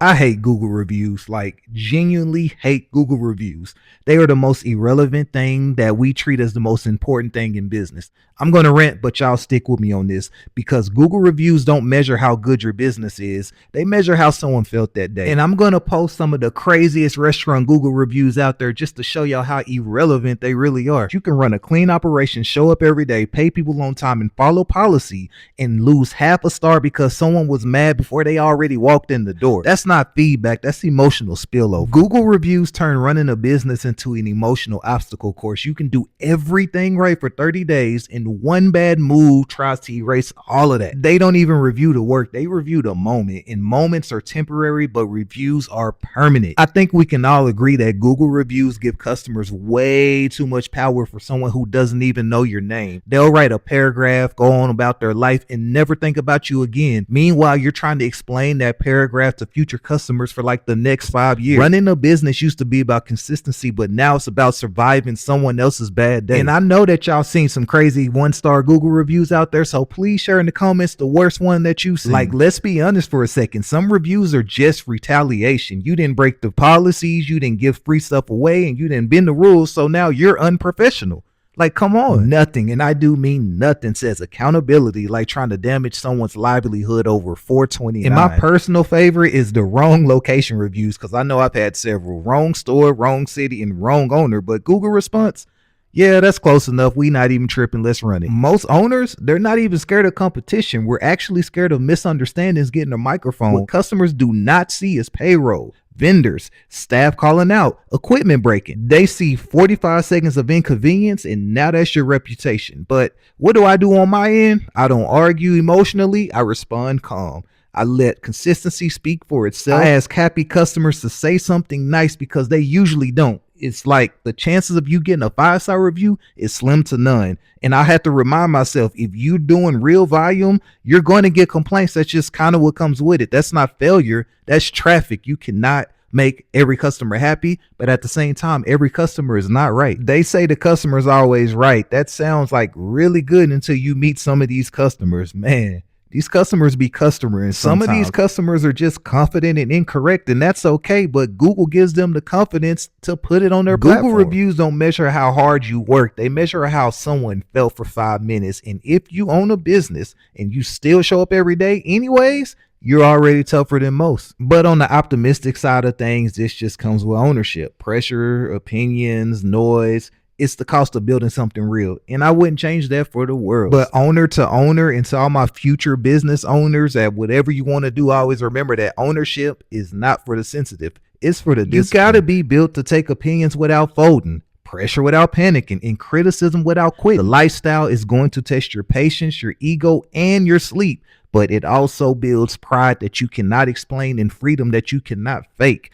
I hate Google reviews, like genuinely hate Google reviews. They are the most irrelevant thing that we treat as the most important thing in business. I'm going to rant, but y'all stick with me on this because Google reviews don't measure how good your business is. They measure how someone felt that day. And I'm going to post some of the craziest restaurant Google reviews out there just to show y'all how irrelevant they really are. You can run a clean operation, show up every day, pay people on time, and follow policy and lose half a star because someone was mad before they already walked in the door. That's not feedback, that's emotional spillover. Google reviews turn running a business into an emotional obstacle course. You can do everything right for 30 days and one bad move tries to erase all of that. They don't even review the work, they review the moment, and moments are temporary but reviews are permanent. I think we can all agree that Google reviews give customers way too much power for someone who doesn't even know your name. They'll write a paragraph, go on about their life, and never think about you again. Meanwhile, you're trying to explain that paragraph to future customers for like the next 5 years. Running a business used to be about consistency, but now it's about surviving someone else's bad day. And I know that y'all seen some crazy 1-star Google reviews out there, so please share in the comments the worst one that you see. Like, let's be honest for a second. Some reviews are just retaliation. You didn't break the policies, you didn't give free stuff away, and you didn't bend the rules, so now you're unprofessional. Like, come on. Nothing, and I do mean nothing, says accountability like trying to damage someone's livelihood over 429. And my personal favorite is the wrong location reviews, because I know I've had several. Wrong store, wrong city, and wrong owner, but Google response, yeah, that's close enough. We not even tripping. Let's run it. Most owners, they're not even scared of competition. We're actually scared of misunderstandings getting a microphone. What customers do not see is payroll, vendors, staff calling out, equipment breaking. They see 45 seconds of inconvenience and now that's your reputation. But what do I do on my end? I don't argue emotionally. I respond calm. I let consistency speak for itself. I ask happy customers to say something nice because they usually don't. It's like the chances of you getting a 5-star review is slim to none. And I have to remind myself, if you're doing real volume, you're going to get complaints. That's just kind of what comes with it. That's not failure. That's traffic. You cannot make every customer happy, but at the same time, every customer is not right. They say the customer is always right. That sounds like really good until you meet some of these customers. Man, these customers be customers. Some of these customers are just confident and incorrect, and that's okay, but Google gives them the confidence to put it on their platform. Google reviews don't measure how hard you work. They measure how someone felt for 5 minutes. And if you own a business and you still show up every day anyways, you're already tougher than most. But on the optimistic side of things, this just comes with ownership, pressure, opinions, noise. It's the cost of building something real. And I wouldn't change that for the world. But owner to owner, and to all my future business owners, at whatever you want to do, always remember that ownership is not for the sensitive. It's for the disciplined. You got to be built to take opinions without folding, pressure without panicking, and criticism without quitting. The lifestyle is going to test your patience, your ego, and your sleep. But it also builds pride that you cannot explain and freedom that you cannot fake.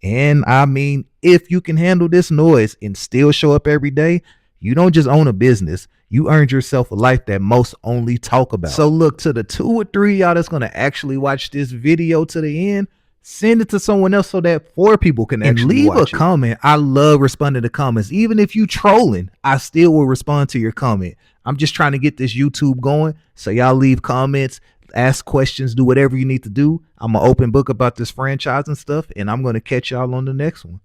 And I mean, if you can handle this noise and still show up every day, you don't just own a business. You earned yourself a life that most only talk about. So look, to the 2 or 3 y'all that's going to actually watch this video to the end, send it to someone else so that 4 people can actually watch it. Leave a comment. I love responding to comments. Even if you trolling, I still will respond to your comment. I'm just trying to get this YouTube going. So y'all leave comments, ask questions, do whatever you need to do. I'm an open book about this franchise and stuff, and I'm going to catch y'all on the next one.